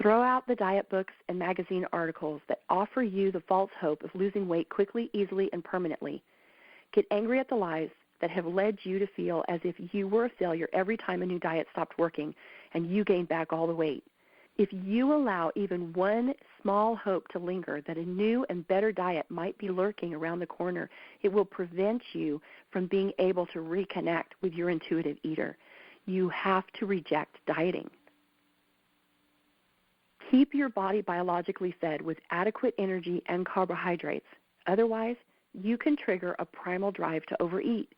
Throw out the diet books and magazine articles that offer you the false hope of losing weight quickly, easily, and permanently. Get angry at the lies that have led you to feel as if you were a failure every time a new diet stopped working and you gained back all the weight. If you allow even one small hope to linger that a new and better diet might be lurking around the corner, it will prevent you from being able to reconnect with your intuitive eater. You have to reject dieting. Keep your body biologically fed with adequate energy and carbohydrates. Otherwise, you can trigger a primal drive to overeat.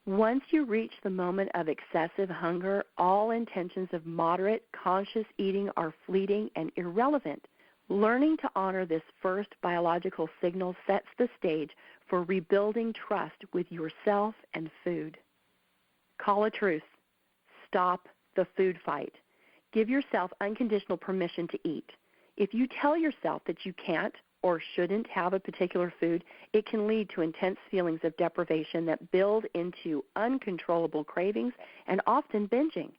Once you reach the moment of excessive hunger, all intentions of moderate, conscious eating are fleeting and irrelevant. Learning to honor this first biological signal sets the stage for rebuilding trust with yourself and food. Call a truce. Stop the food fight. Give yourself unconditional permission to eat. If you tell yourself that you can't or shouldn't have a particular food, it can lead to intense feelings of deprivation that build into uncontrollable cravings and often binging.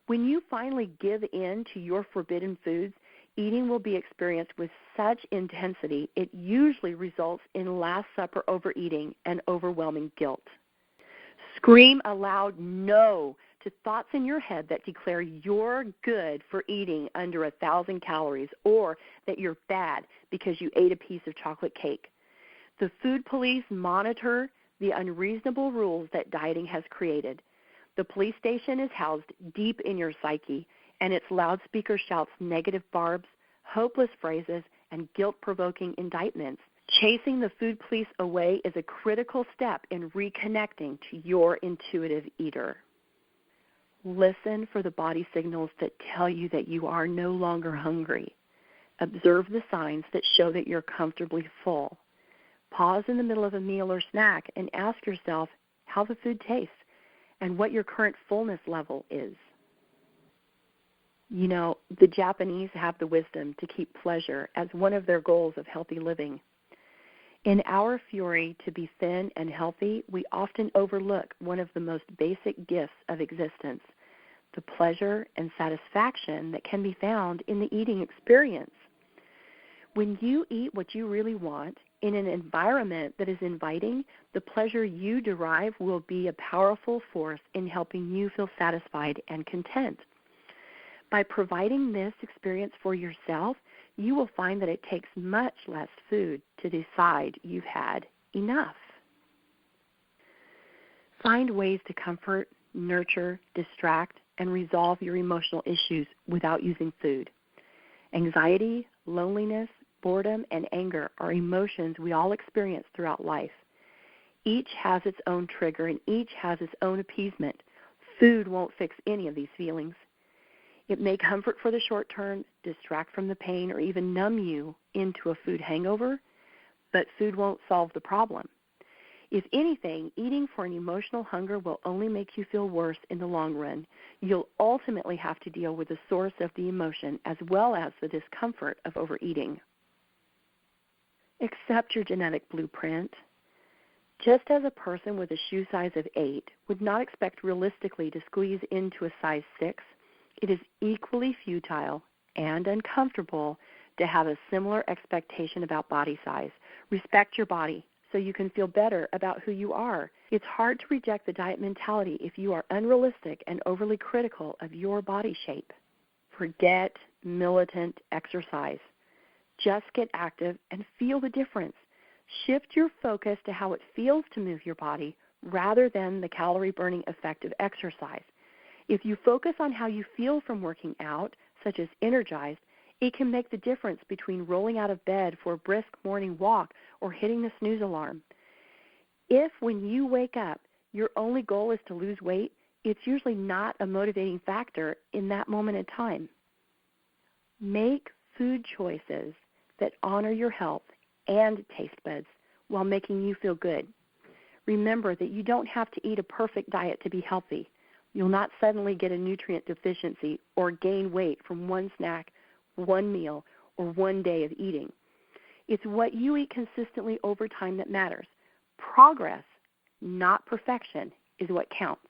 When you finally give in to your forbidden foods, eating will be experienced with such intensity it usually results in Last Supper overeating and overwhelming guilt. Scream aloud no to thoughts in your head that declare you're good for eating under 1,000 calories or that you're bad because you ate a piece of chocolate cake. The food police monitor the unreasonable rules that dieting has created. The police station is housed deep in your psyche, and its loudspeaker shouts negative barbs, hopeless phrases, and guilt-provoking indictments. Chasing the food police away is a critical step in reconnecting to your intuitive eater. Listen for the body signals that tell you that you are no longer hungry. Observe the signs that show that you're comfortably full. Pause in the middle of a meal or snack and ask yourself how the food tastes and what your current fullness level is. You know, the Japanese have the wisdom to keep pleasure as one of their goals of healthy living. In our fury to be thin and healthy, we often overlook one of the most basic gifts of existence, the pleasure and satisfaction that can be found in the eating experience. When you eat what you really want in an environment that is inviting, the pleasure you derive will be a powerful force in helping you feel satisfied and content. By providing this experience for yourself, you will find that it takes much less food to decide you've had enough. Find ways to comfort, nurture, distract, and resolve your emotional issues without using food. Anxiety, loneliness, boredom, and anger are emotions we all experience throughout life. Each has its own trigger and each has its own appeasement. Food won't fix any of these feelings. It may comfort for the short term, distract from the pain, or even numb you into a food hangover, but food won't solve the problem. If anything, eating for an emotional hunger will only make you feel worse in the long run. You'll ultimately have to deal with the source of the emotion as well as the discomfort of overeating. Accept your genetic blueprint. Just as a person with a shoe size of 8 would not expect realistically to squeeze into a size 6, it is equally futile and uncomfortable to have a similar expectation about body size. Respect your body so you can feel better about who you are. It's hard to reject the diet mentality if you are unrealistic and overly critical of your body shape. Forget militant exercise. Just get active and feel the difference. Shift your focus to how it feels to move your body rather than the calorie-burning effect of exercise. If you focus on how you feel from working out, such as energized, it can make the difference between rolling out of bed for a brisk morning walk or hitting the snooze alarm. If when you wake up, your only goal is to lose weight, it's usually not a motivating factor in that moment in time. Make food choices that honor your health and taste buds while making you feel good. Remember that you don't have to eat a perfect diet to be healthy. You'll not suddenly get a nutrient deficiency or gain weight from one snack, one meal, or one day of eating. It's what you eat consistently over time that matters. Progress, not perfection, is what counts.